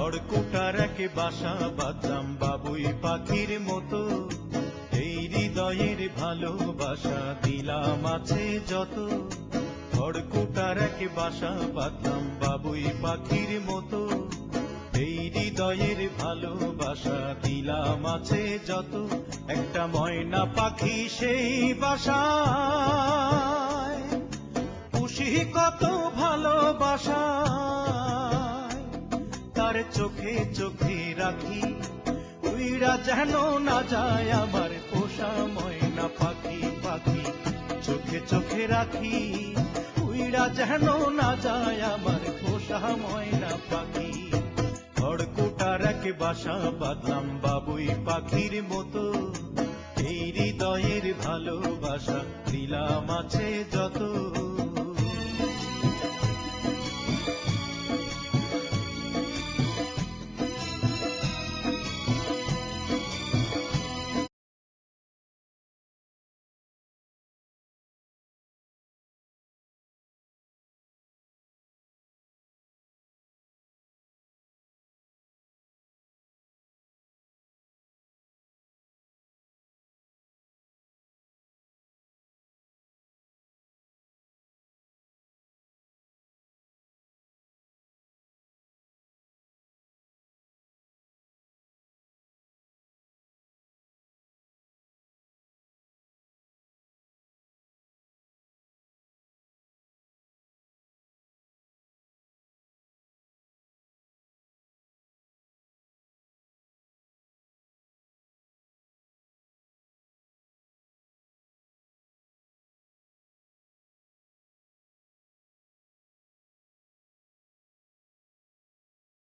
খড়কুটার এক বাসা বাঁধলাম বাবুই পাখির মতো, এই হৃদয়ের ভালোবাসা দিলাম আছে যত। খড়কুটার এক বাসা বাঁধলাম বাবুই পাখির মতো, এই হৃদয়ের ভালোবাসা দিলাম আছে যত। একটা ময়না পাখি সেই বাসায়, পুষি কত ভালোবাসা, তার চোখে চোখে রাখি, উইরা যেন না যায় আমার পোষা ময়না পাখি। পাখি চোখে চোখে রাখি, উইরা যেন না যায় আমার পোষা ময়না পাখি। খড়কুটার এক বাসা বাঁধলাম বাবুই পাখির মতো, এই হৃদয়ের ভালোবাসা দিলাম আছে যত।